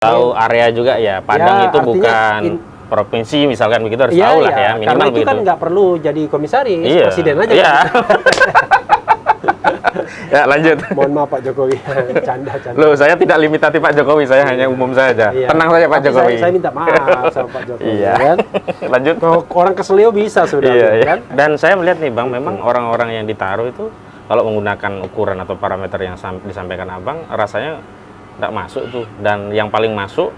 Tahu area juga ya, Padang itu bukan provinsi misalkan begitu, harus tahu lah ya, minimal karena itu begitu. kan nggak perlu jadi komisaris, presiden aja. Iya. Ya lanjut. Mohon maaf Pak Jokowi, canda. Loh, saya tidak limitatif Pak Jokowi, saya hanya umum saja. Iya. Tenang saja Pak Jokowi. Saya minta maaf sama Pak Jokowi. Iya. Kan? Lanjut. Kalau orang keselio bisa sudah. Iya, kan? Dan saya melihat nih Bang, memang orang-orang yang ditaruh itu kalau menggunakan ukuran atau parameter yang disampaikan Abang, rasanya nggak masuk tuh. Dan yang paling masuk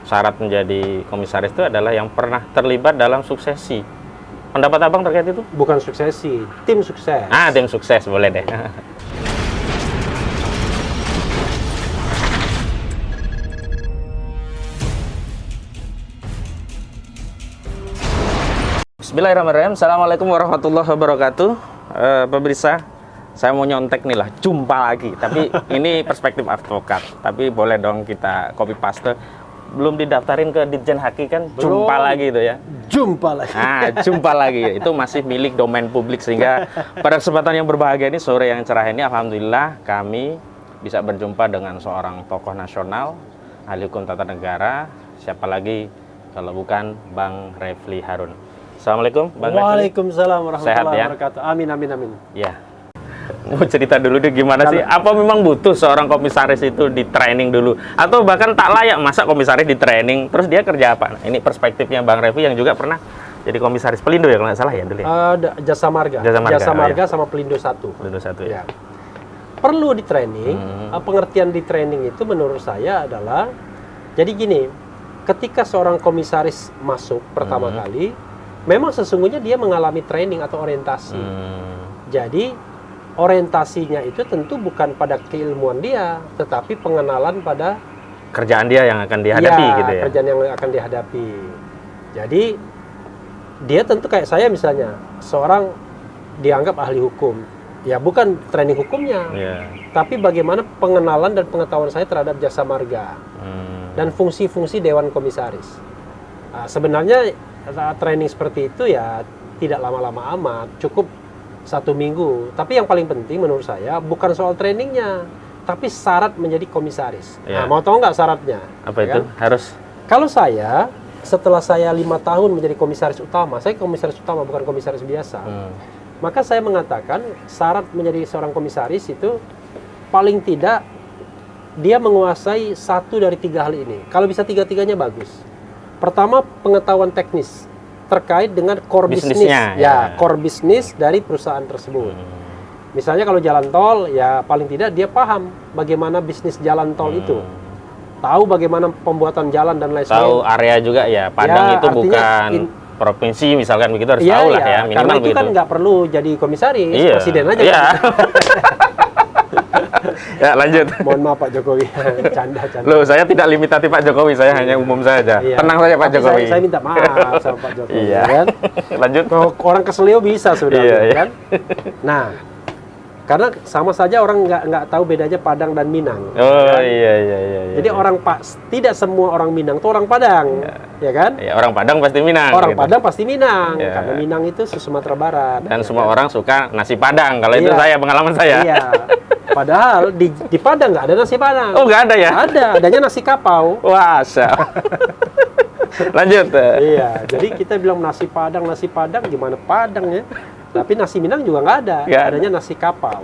syarat menjadi komisaris itu adalah yang pernah terlibat dalam suksesi. Pendapat Abang terkait itu? Bukan suksesi, tim sukses. Tim sukses, boleh deh. Bismillahirrahmanirrahim. Assalamualaikum warahmatullahi wabarakatuh. Pemirsa, saya mau nyontek nih lah, jumpa lagi. Tapi ini perspektif advokat. Tapi boleh dong kita copy paste. Belum didaftarin ke Ditjen Haki kan? Belum. Jumpa lagi itu ya. Jumpa lagi. Jumpa lagi. Itu masih milik domain publik, sehingga pada kesempatan yang berbahagia ini, sore yang cerah ini, alhamdulillah kami bisa berjumpa dengan seorang tokoh nasional, ahli hukum tata negara. Siapa lagi kalau bukan Bang Refli Harun. Assalamualaikum Bang Refli. Waalaikumsalam warahmatullahi Sehat, ya? wabarakatuh. Amin. Ya. Mau cerita dulu deh gimana sih? Apa memang butuh seorang komisaris itu di training dulu? Atau bahkan tak layak masa komisaris di training, terus dia kerja apa? Nah, ini perspektifnya Bang Refli yang juga pernah jadi komisaris Pelindo ya kalau nggak salah ya dulu ya? Jasa Marga. Jasa Marga Sama Pelindo 1. Pelindo 1 ya. Perlu di training. Pengertian di training itu menurut saya adalah, jadi gini, ketika seorang komisaris masuk pertama kali, memang sesungguhnya dia mengalami training atau orientasi. Jadi orientasinya itu tentu bukan pada keilmuan dia, tetapi pengenalan pada kerjaan dia yang akan dihadapi gitu ya. Kerjaan yang akan dihadapi. Jadi dia tentu kayak saya misalnya, seorang dianggap ahli hukum. Ya bukan training hukumnya, tapi bagaimana pengenalan dan pengetahuan saya terhadap jasa marga dan fungsi-fungsi Dewan Komisaris. Sebenarnya training seperti itu ya tidak lama-lama amat, cukup 1 minggu. Tapi yang paling penting menurut saya bukan soal trainingnya, tapi syarat menjadi komisaris. Nah, mau tahu nggak syaratnya? Apa itu? Kan? Harus. Kalau saya, setelah saya 5 tahun menjadi komisaris utama, saya komisaris utama bukan komisaris biasa. Maka saya mengatakan syarat menjadi seorang komisaris itu paling tidak dia menguasai 1 dari 3 hal ini. Kalau bisa 3-3-nya bagus. Pertama, pengetahuan teknis terkait dengan core bisnis, core bisnis dari perusahaan tersebut. Misalnya kalau jalan tol, ya paling tidak dia paham bagaimana bisnis jalan tol itu, tahu bagaimana pembuatan jalan dan lain sebagainya. Tahu area juga ya, Padang itu bukan provinsi misalkan begitu, harus tahu lah ya, minimal karena itu begitu. Kan nggak perlu jadi komisaris, presiden aja. Ya lanjut. Mohon maaf Pak Jokowi, canda. Loh, saya tidak limitatif Pak Jokowi, saya hanya umum saja. Tenang saja Pak Jokowi. Saya minta maaf sama Pak Jokowi. Kan? Lanjut. Kalau orang keselio bisa sudah, kan? Nah, karena sama saja orang nggak tahu bedanya Padang dan Minang. Kan? Jadi tidak semua orang Minang itu orang Padang, ya kan? Ya, orang Padang pasti Minang. Orang Padang pasti Minang, karena Minang itu Sumatera Barat. Dan semua orang suka nasi Padang. Kalau itu pengalaman saya. Iya. Padahal di Padang nggak ada nasi Padang. Oh, nggak ada ya? Adanya nasi kapau. Wah, lanjut. Iya, jadi kita bilang nasi Padang gimana Padang ya? Tapi nasi Minang juga nggak ada. Adanya nasi kapau.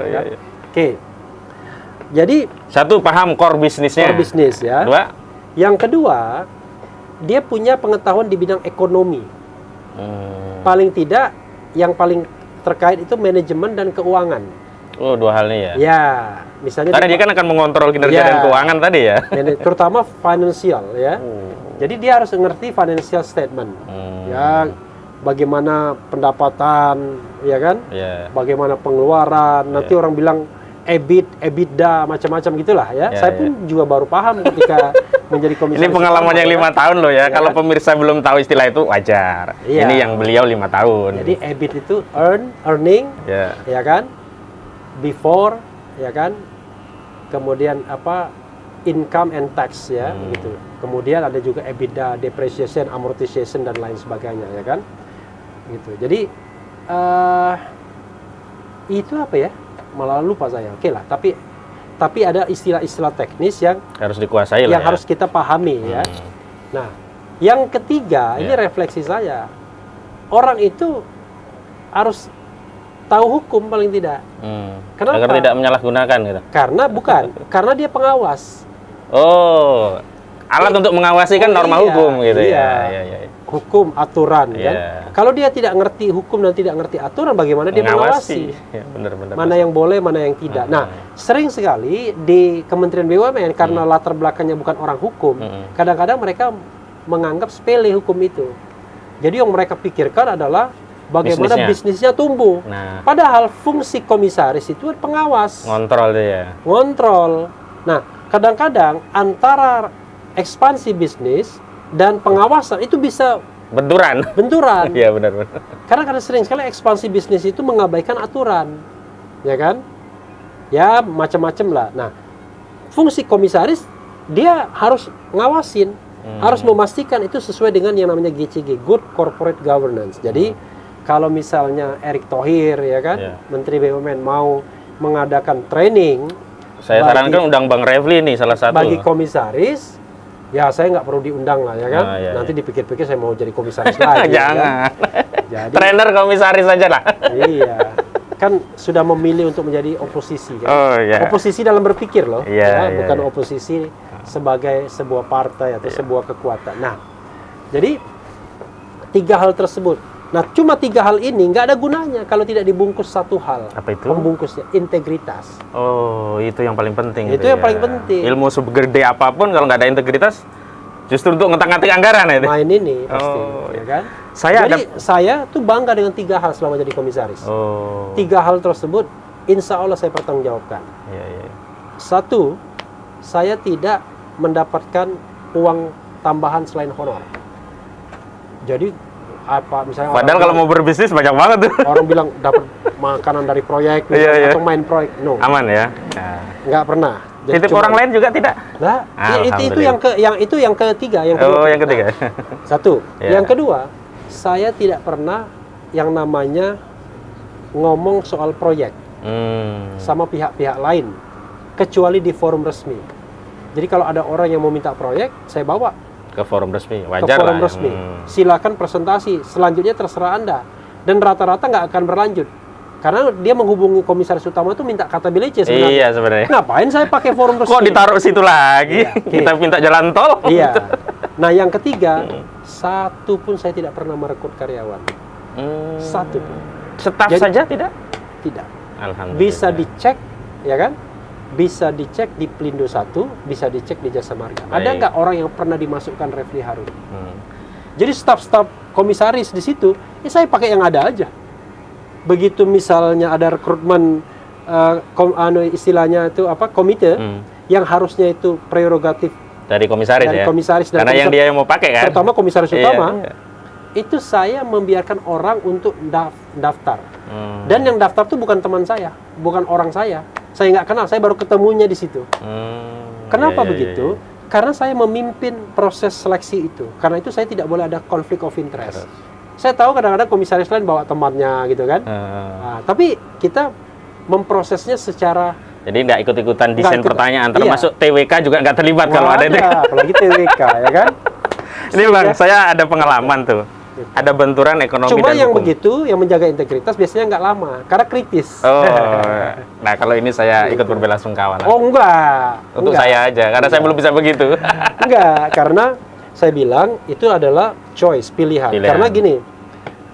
Iya. Oke. Jadi 1, paham core bisnisnya. Core bisnis ya. 2. Yang kedua, dia punya pengetahuan di bidang ekonomi. Paling tidak, yang paling terkait itu manajemen dan keuangan. Oh, 2 hal ini ya? Ya, misalnya karena dia kan akan mengontrol kinerja dan keuangan tadi ya? Terutama financial ya. Jadi dia harus mengerti financial statement. Ya, bagaimana pendapatan, ya kan? Bagaimana pengeluaran. Nanti orang bilang EBITDA, macam-macam gitulah ya. Saya pun juga baru paham ketika menjadi komisaris. Ini pengalaman yang 5 tahun loh ya. Kalau pemirsa belum tahu istilah itu wajar. Ini yang beliau 5 tahun. Jadi EBIT itu earning, ya kan? Before, ya kan? Kemudian income and tax ya, gitu. Kemudian ada juga EBITDA, depreciation, amortization dan lain sebagainya, ya kan? Gitu. Jadi itu apa ya? Malah lupa saya. Oke lah, tapi tapi ada istilah-istilah teknis yang Harus dikuasai lah yang ya. harus kita pahami ya. Hmm. Nah, yang ketiga, ini Ya. refleksi saya. Orang itu harus tahu hukum paling tidak. Agar Kenapa? tidak menyalahgunakan gitu. Karena bukan, karena dia pengawas. Oh, alat untuk mengawasi kan Oh, norma iya, hukum gitu iya. ya. Iya. Hukum, aturan kan. Iya. Kalau dia tidak ngerti hukum dan tidak ngerti aturan, bagaimana dia mengawasi? Ya, benar-benar. Mana yang boleh, mana yang tidak. Nah, sering sekali di Kementerian BUMN karena latar belakangnya bukan orang hukum, kadang-kadang mereka menganggap sepele hukum itu. Jadi yang mereka pikirkan adalah bagaimana bisnisnya tumbuh. Nah, Padahal fungsi komisaris itu pengawas, ngontrol dia. ngontrol. Nah, kadang-kadang antara ekspansi bisnis dan pengawasan itu bisa Benturan. benturan. Iya, benar-benar. Karena kadang sering sekali ekspansi bisnis itu mengabaikan aturan, ya kan? Ya macam-macam lah. Nah, fungsi komisaris dia harus ngawasin, harus memastikan itu sesuai dengan yang namanya GCG, Good Corporate Governance. Jadi kalau misalnya Erick Thohir, ya kan, Ya. Menteri BUMN mau mengadakan training Saya sarankan undang Bang Refli nih salah satu. bagi komisaris, ya saya nggak perlu diundang lah, ya kan? Ah, iya, Nanti dipikir-pikir saya mau jadi komisaris lagi. ya kan? Jangan. Jadi Trainer komisaris aja lah. iya, kan sudah memilih untuk menjadi oposisi kan. Oh iya. Oposisi dalam berpikir loh, Iya, iya, bukan iya. oposisi sebagai sebuah partai atau sebuah kekuatan. Nah, jadi 3 hal tersebut. Nah, cuma 3 hal ini nggak ada gunanya kalau tidak dibungkus satu hal. Apa itu? Pembungkusnya integritas. Oh, itu yang paling penting. Itu gitu yang paling penting. Ilmu segede apapun kalau nggak ada integritas, justru untuk ngetak-ngatik anggaran itu. Main ini pasti, Oh, ya kan? Saya Jadi saya tuh bangga dengan 3 hal selama jadi komisaris. Oh. 3 hal tersebut, insya Allah saya pertanggungjawabkan. Iya, iya. 1, saya tidak mendapatkan uang tambahan selain honor. Jadi apa misalnya Padahal kalau mau berbisnis banyak banget tuh. orang bilang dapat makanan dari proyek Iya, misalnya, iya. atau main proyek, no, Aman ya. Nah. nggak pernah. Jadi Titip cuma- orang lain juga tidak? Nah, itu yang ketiga, yang Oh, kedua. yang ketiga. Nah, 1. Iya. Yang kedua, saya tidak pernah yang namanya ngomong soal proyek sama pihak-pihak lain kecuali di forum resmi. Jadi kalau ada orang yang mau minta proyek, saya bawa Ke forum resmi, ke wajar forum lah. resmi. Silakan presentasi, selanjutnya terserah Anda. Dan rata-rata nggak akan berlanjut. Karena dia menghubungi komisaris utama itu minta kata BLC sebenarnya. Iya sebenarnya. Ngapain saya pakai forum resmi? Kok ditaruh situ lagi? Iya, oke. Kita minta jalan tol. Iya. Nah, yang ketiga, satu pun saya tidak pernah merekrut karyawan. Satu pun. Staf Jadi- saja tidak? Tidak. Alhamdulillah. Bisa dicek, ya kan? Bisa dicek di Pelindo 1, bisa dicek di Jasa Marga. Ada Baik. nggak orang yang pernah dimasukkan Refli Harun? Hmm. Jadi staf-staf komisaris di situ, ya saya pakai yang ada aja. Begitu misalnya ada rekrutmen, istilahnya itu apa, komite, yang harusnya itu prerogatif Dari komisaris dari ya. komisaris dan Karena yang dia yang mau pakai kan. terutama komisaris Iya, utama, iya. itu saya membiarkan orang untuk daftar. Hmm. Dan yang daftar itu bukan teman saya, bukan orang saya. Saya nggak kenal, saya baru ketemunya di situ. Kenapa Iya, iya, begitu? iya, iya. Karena saya memimpin proses seleksi itu. Karena itu saya tidak boleh ada konflik of interest. Saya tahu kadang-kadang komisaris lain bawa temannya gitu kan. Nah, tapi kita memprosesnya secara Jadi nggak ikut-ikutan Nggak desain ikut- pertanyaan, iya. termasuk TWK juga nggak terlibat kalau ada itu. apalagi TWK ya kan. Ini Bang, saya ada pengalaman tuh. Ada benturan ekonomi Cuma dan yang hukum. begitu, yang menjaga integritas biasanya nggak lama, karena kritis. Oh, nah kalau ini saya ikut berbela-sungkawa lah. Oh enggak. Untuk Enggak. saya aja, karena saya belum bisa begitu. Enggak, karena saya bilang itu adalah choice, pilihan. Pilihan. Karena gini,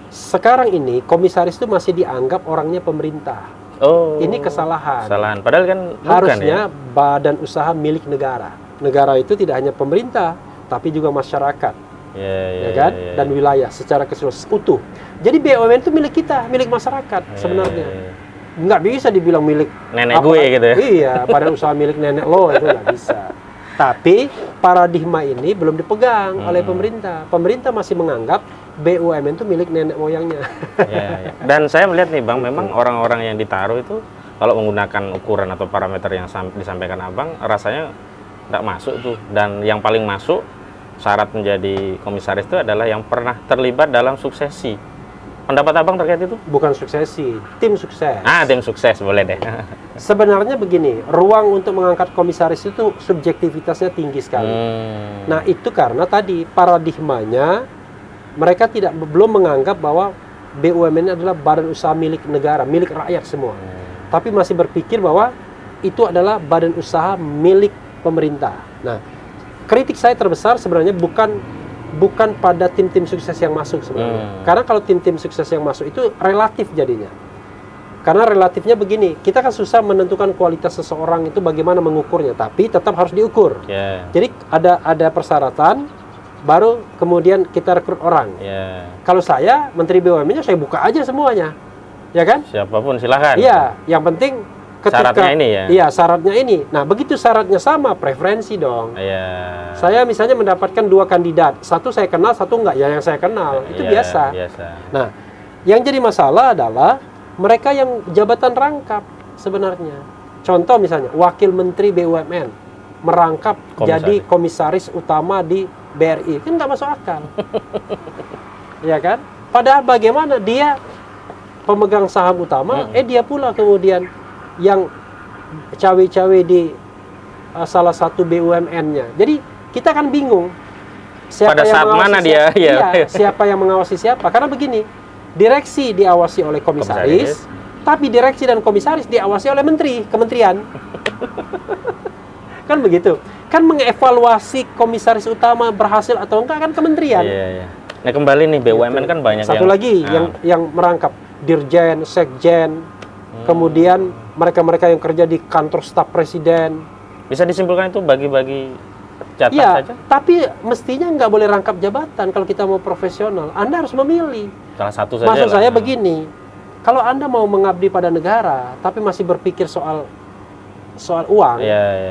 sekarang ini komisaris itu masih dianggap orangnya pemerintah. Oh, Ini kesalahan. kesalahan. Padahal kan bukan Harusnya ya. badan usaha milik negara. Negara itu tidak hanya pemerintah, tapi juga masyarakat, ya kan? Dan wilayah secara keseluruhan utuh. Jadi BUMN itu milik kita, milik masyarakat sebenarnya. Nggak bisa dibilang milik Nenek gue gitu ya. Iya, badan usaha milik nenek lo itu nggak bisa. Tapi paradigma ini belum dipegang oleh pemerintah. Pemerintah masih menganggap BUMN itu milik nenek moyangnya. Ya, ya. Dan saya melihat nih Bang, memang orang-orang yang ditaruh itu kalau menggunakan ukuran atau parameter yang disampaikan Abang, rasanya nggak masuk tuh. Dan yang paling masuk syarat menjadi komisaris itu adalah yang pernah terlibat dalam suksesi. pendapat abang terkait itu? Bukan suksesi, tim sukses. Tim sukses boleh deh. Sebenarnya begini, ruang untuk mengangkat komisaris itu subjektivitasnya tinggi sekali. Nah, itu karena tadi paradigmanya mereka belum menganggap bahwa BUMN adalah badan usaha milik negara, milik rakyat semua. Tapi masih berpikir bahwa itu adalah badan usaha milik pemerintah. Nah, kritik saya terbesar sebenarnya bukan pada tim-tim sukses yang masuk sebenarnya. Karena kalau tim-tim sukses yang masuk itu relatif jadinya. Karena relatifnya begini, kita kan susah menentukan kualitas seseorang itu bagaimana mengukurnya, tapi tetap harus diukur. Jadi ada persyaratan, baru kemudian kita rekrut orang. Kalau saya, Menteri BUMN-nya saya buka aja semuanya, ya kan? Siapapun silahkan. Iya, yang penting ketika syaratnya ini ya. Iya, syaratnya ini. Nah, begitu syaratnya sama, preferensi dong. Saya misalnya mendapatkan 2 kandidat, satu saya kenal, satu enggak. Ya, yang saya kenal itu biasa. Nah, yang jadi masalah adalah mereka yang jabatan rangkap sebenarnya. Contoh misalnya, wakil menteri BUMN merangkap jadi komisaris utama di BRI, kan nggak masuk akal. Ya kan? Padahal bagaimana dia pemegang saham utama, dia pula kemudian yang cawe-cawe di salah satu BUMN-nya. Jadi kita kan bingung siapa pada yang saat mana dia siapa yang mengawasi siapa. Karena begini, direksi diawasi oleh komisaris, tapi direksi dan komisaris diawasi oleh kementerian. Kan begitu. Kan mengevaluasi komisaris utama berhasil atau enggak kan kementerian. Nah, kembali nih BUMN kan banyak satu lagi yang merangkap dirjen, sekjen, kemudian mereka-mereka yang kerja di kantor staf presiden. Bisa disimpulkan itu bagi-bagi jatah saja? Tapi mestinya nggak boleh rangkap jabatan kalau kita mau profesional. Anda harus memilih. Salah satu saja. Maksud saya begini, kalau Anda mau mengabdi pada negara, tapi masih berpikir soal uang,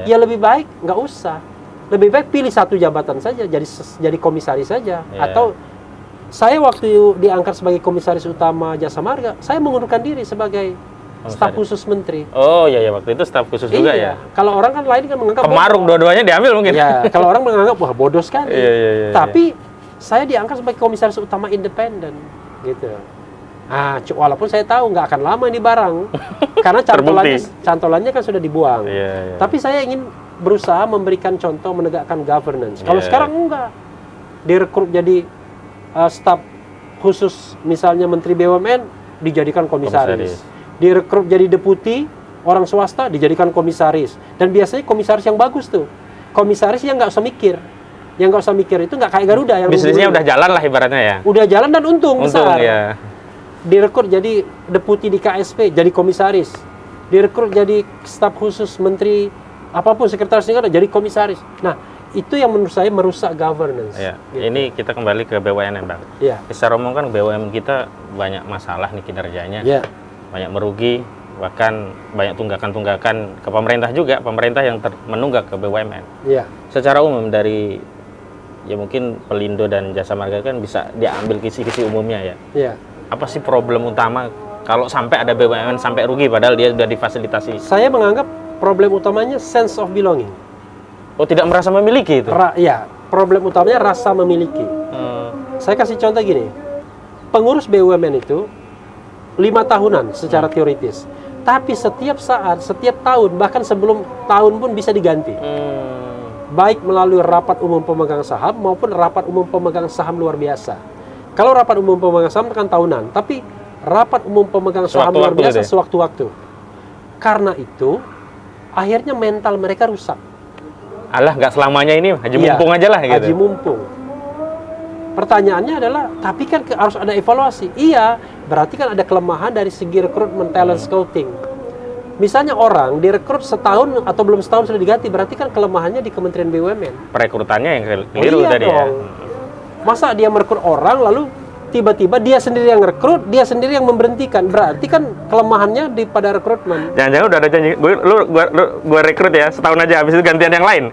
ya lebih baik nggak usah. Lebih baik pilih satu jabatan saja, jadi komisaris saja. Atau saya waktu diangkat sebagai komisaris utama Jasa Marga, saya mengundurkan diri sebagai staf khusus menteri. Oh iya, waktu itu staf khusus juga ya. Kalau orang kan lain kan menganggap kemaruk dua-duanya diambil mungkin. Ya, kalau orang menganggap wah bodoh sekali. Tapi saya diangkat sebagai komisaris utama independen, gitu. Walaupun saya tahu nggak akan lama ini barang, karena cantolannya kan sudah dibuang. Tapi saya ingin berusaha memberikan contoh menegakkan governance. Kalau sekarang enggak, direkrut jadi staf khusus misalnya Menteri BUMN dijadikan komisaris. Direkrut jadi deputi orang swasta dijadikan komisaris. Dan biasanya komisaris yang bagus tuh, komisaris yang nggak usah mikir. Yang nggak usah mikir itu nggak kayak Garuda yang bisnisnya udah jalan lah ibaratnya ya. Udah jalan dan untung besar. Ya. Direkrut jadi deputi di KSP jadi komisaris. Direkrut jadi staf khusus menteri apapun sekretaris negara jadi komisaris. Nah, itu yang menurut saya merusak governance. Gitu. Ini kita kembali ke BUMN, Bang. Secara umum kan BUMN kita banyak masalah nih kinerjanya. Banyak merugi, bahkan banyak tunggakan-tunggakan ke pemerintah juga, pemerintah yang menunggak ke BUMN. Secara umum dari mungkin Pelindo dan Jasa Marga kan bisa diambil kisi-kisi umumnya ya. Apa sih problem utama kalau sampai ada BUMN sampai rugi padahal dia sudah difasilitasi? Saya menganggap problem utamanya sense of belonging. Oh, tidak merasa memiliki itu? Problem utamanya rasa memiliki. Saya kasih contoh gini, pengurus BUMN itu 5 tahunan secara teoritis. Tapi setiap saat, setiap tahun, bahkan sebelum tahun pun bisa diganti. Baik melalui rapat umum pemegang saham maupun rapat umum pemegang saham luar biasa. Kalau rapat umum pemegang saham kan tahunan, tapi rapat umum pemegang saham luar biasa sewaktu-waktu. Karena itu, akhirnya mental mereka rusak. Alah, nggak selamanya ini haji mumpung aja lah gitu. Haji mumpung. Pertanyaannya adalah, tapi kan harus ada evaluasi. Iya, berarti kan ada kelemahan dari segi rekrutmen talent scouting. Misalnya orang direkrut setahun atau belum setahun sudah diganti, berarti kan kelemahannya di Kementerian BUMN. Perekrutannya yang keliru tadi dong. Masa dia merekrut orang lalu tiba-tiba dia sendiri yang rekrut, dia sendiri yang memberhentikan. Berarti kan kelemahannya di pada rekrutmen. Jangan-jangan udah ada janji, gue rekrut ya setahun aja, habis itu gantian yang lain.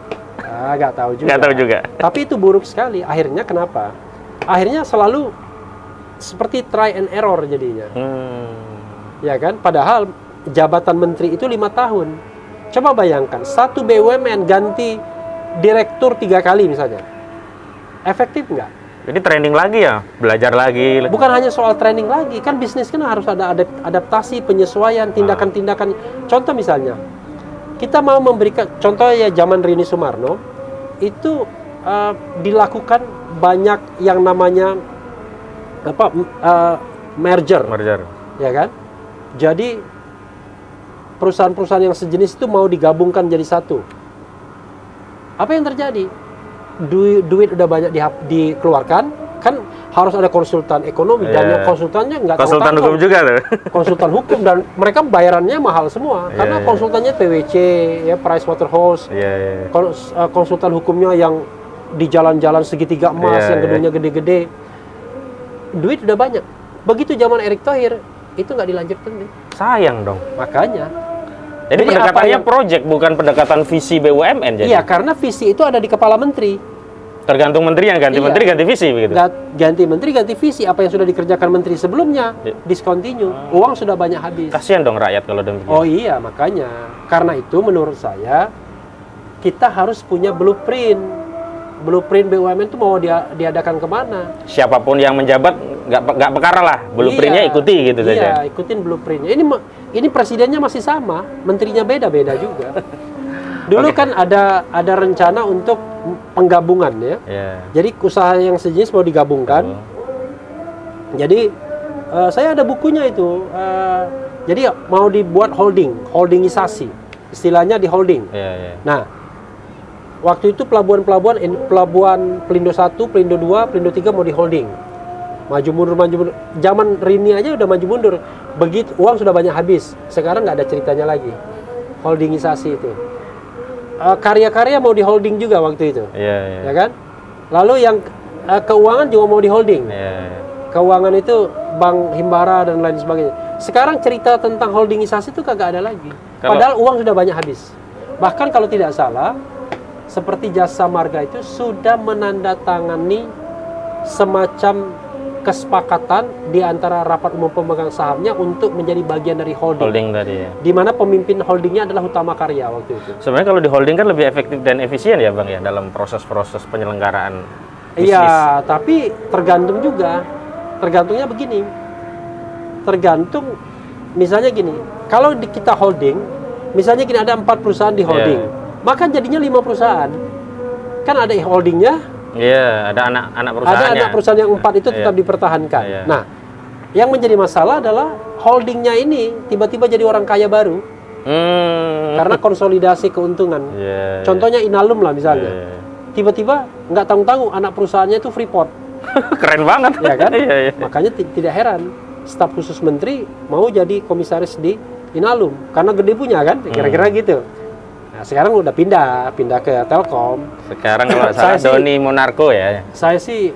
Nggak tahu juga. Nggak tahu juga. Tapi itu buruk sekali. Akhirnya kenapa? Akhirnya selalu seperti try and error jadinya. Ya kan? Padahal jabatan menteri itu 5 tahun. Coba bayangkan, satu BUMN ganti direktur 3 kali misalnya. Efektif nggak? Jadi training lagi ya, belajar lagi. Bukan hanya soal training lagi, kan bisnis kan harus ada adaptasi, penyesuaian, tindakan-tindakan. Contoh misalnya, kita mau memberikan contoh ya zaman Rini Sumarno itu dilakukan banyak yang namanya merger, ya kan? Jadi perusahaan-perusahaan yang sejenis itu mau digabungkan jadi satu. Apa yang terjadi? Duit udah banyak dikeluarkan, kan harus ada konsultan ekonomi dan yang konsultannya nggak konsultan hukum juga tuh. Konsultan hukum dan mereka bayarannya mahal semua karena konsultannya PwC, ya Pricewaterhouse, konsultan hukumnya yang di jalan-jalan segitiga emas yang gedungnya gede-gede, duit udah banyak. Begitu zaman Erick Thohir itu nggak dilanjutkan deh. Sayang dong. Makanya. Jadi pendekatannya project bukan pendekatan visi BUMN jadi. Iya, karena visi itu ada di kepala menteri. Tergantung menteri yang ganti menteri ganti visi begitu. Ganti menteri ganti visi, apa yang sudah dikerjakan menteri sebelumnya discontinue. Uang sudah banyak habis. Kasihan dong rakyat kalau demikian. Oh iya, makanya. Karena itu menurut saya kita harus punya blueprint. Blueprint BUMN itu mau diadakan kemana? Siapapun yang menjabat nggak perkara lah, blueprintnya ikuti gitu saja. Iya, ikutin blueprintnya. Ini presidennya masih sama, menterinya beda-beda juga. Dulu kan ada rencana untuk penggabungan ya. Jadi usaha yang sejenis mau digabungkan. Jadi saya ada bukunya itu. Jadi mau dibuat holdingisasi, istilahnya di holding. Nah, waktu itu pelabuhan Pelindo 1, Pelindo 2, Pelindo 3 mau di holding. Maju mundur. Zaman Rini aja udah maju mundur. Begitu uang sudah banyak habis. Sekarang nggak ada ceritanya lagi. Holdingisasi itu. Karya-karya mau di holding juga waktu itu. Ya kan? Lalu yang keuangan juga mau di holding. Keuangan itu Bank Himbara dan lain sebagainya. Sekarang cerita tentang holdingisasi itu kagak ada lagi. Padahal uang sudah banyak habis. Bahkan kalau tidak salah, seperti Jasa Marga itu sudah menandatangani semacam kesepakatan di antara rapat umum pemegang sahamnya untuk menjadi bagian dari holding tadi ya. Di mana pemimpin holdingnya adalah Utama Karya waktu itu. Sebenarnya kalau di holding kan lebih efektif dan efisien ya Bang ya dalam proses-proses penyelenggaraan bisnis. Iya, tapi tergantung juga. Tergantungnya begini. Tergantung misalnya gini, kalau kita holding, misalnya gini ada 4 perusahaan di holding. Maka jadinya 5 perusahaan. Kan ada holdingnya. Iya, ada anak perusahaannya. Ada anak perusahaan yang 4 itu tetap dipertahankan. Nah, yang menjadi masalah adalah holdingnya ini tiba-tiba jadi orang kaya baru. Karena konsolidasi keuntungan. Contohnya Inalum lah misalnya. Tiba-tiba nggak tahu-tahu anak perusahaannya itu Freeport. Keren banget. Ya kan? Makanya tidak heran staf khusus menteri mau jadi komisaris di Inalum karena gede punya kan, kira-kira gitu. Nah, sekarang udah pindah ke Telkom. Sekarang kalau salah Doni Monarko ya. Saya sih,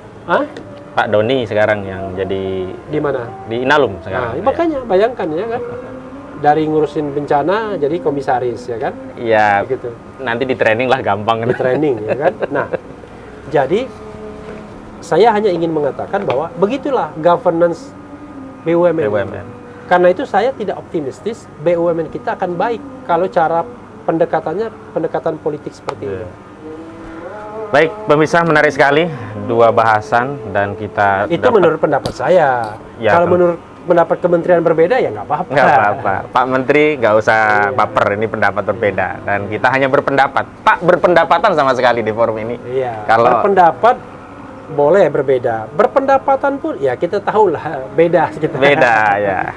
Pak Doni sekarang yang jadi di mana? Di Inalum sekarang. Nah, makanya bayangkan ya kan. Dari ngurusin bencana jadi komisaris ya kan? Iya. Gitu. Nanti di training lah gampang. Di training ya kan. Nah, jadi saya hanya ingin mengatakan bahwa begitulah governance BUMN. Karena itu saya tidak optimistis BUMN kita akan baik kalau cara pendekatan politik seperti ini. Baik, pemirsa, menarik sekali dua bahasan dan kita itu menurut pendapat saya. Kalau menurut pendapat kementerian berbeda ya nggak apa-apa. Nggak apa-apa. Pak Menteri nggak usah baper, ini pendapat berbeda dan kita hanya berpendapat. Pak berpendapatan sama sekali di forum ini. Iya. Kalau berpendapat boleh berbeda. Berpendapatan pun ya kita tahulah beda kita. Beda ya.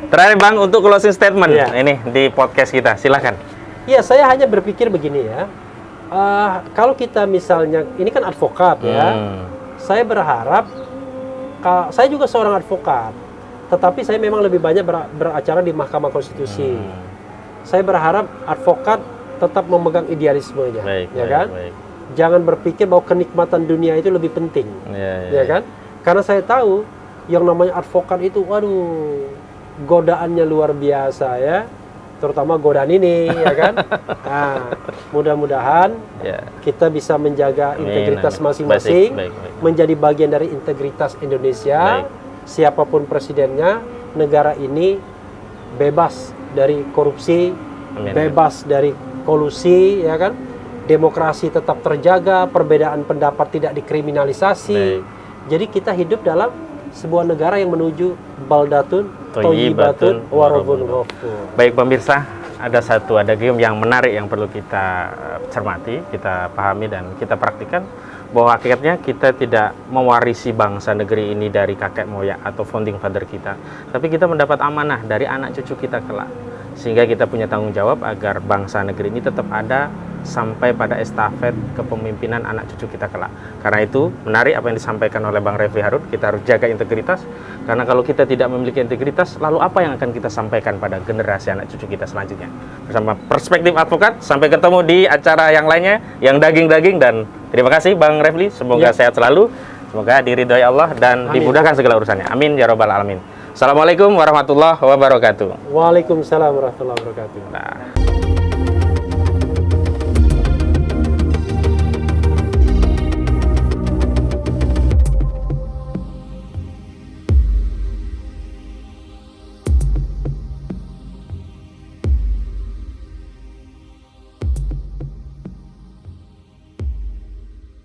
Terakhir Bang untuk closing statement ini di podcast kita, silakan. Ya, saya hanya berpikir begini ya. Kalau kita misalnya, ini kan advokat ya. Saya berharap, saya juga seorang advokat. Tetapi saya memang lebih banyak beracara di Mahkamah Konstitusi. Saya berharap advokat tetap memegang idealismenya. Ya kan? Jangan berpikir bahwa kenikmatan dunia itu lebih penting. Ya kan? Karena saya tahu, yang namanya advokat itu, waduh, godaannya luar biasa ya. Terutama godaan ini ya kan. Nah, mudah-mudahan kita bisa menjaga integritas masing-masing, menjadi bagian dari integritas Indonesia. Siapapun presidennya, negara ini bebas dari korupsi, bebas dari kolusi ya kan. Demokrasi tetap terjaga, perbedaan pendapat tidak dikriminalisasi, Jadi kita hidup dalam sebuah negara yang menuju baldatun, Thayyibatun, thayyibatun, warabun ghafur. Baik pemirsa, ada satu adagam yang menarik yang perlu kita cermati, kita pahami dan kita praktikkan, bahwa akhirnya kita tidak mewarisi bangsa negeri ini dari kakek moyang atau founding father kita, tapi kita mendapat amanah dari anak cucu kita kelak, sehingga kita punya tanggung jawab agar bangsa negeri ini tetap ada sampai pada estafet kepemimpinan anak cucu kita kelak. Karena itu menarik apa yang disampaikan oleh Bang Refli Harun, kita harus jaga integritas, karena kalau kita tidak memiliki integritas, lalu apa yang akan kita sampaikan pada generasi anak cucu kita selanjutnya. Bersama Perspektif Advokat, sampai ketemu di acara yang lainnya yang daging-daging, dan terima kasih Bang Refli, semoga sehat selalu, semoga diridhoi Allah dan dimudahkan segala urusannya. Amin ya robbal alamin. Assalamualaikum warahmatullahi wabarakatuh. Waalaikumsalam warahmatullahi wabarakatuh. Nah.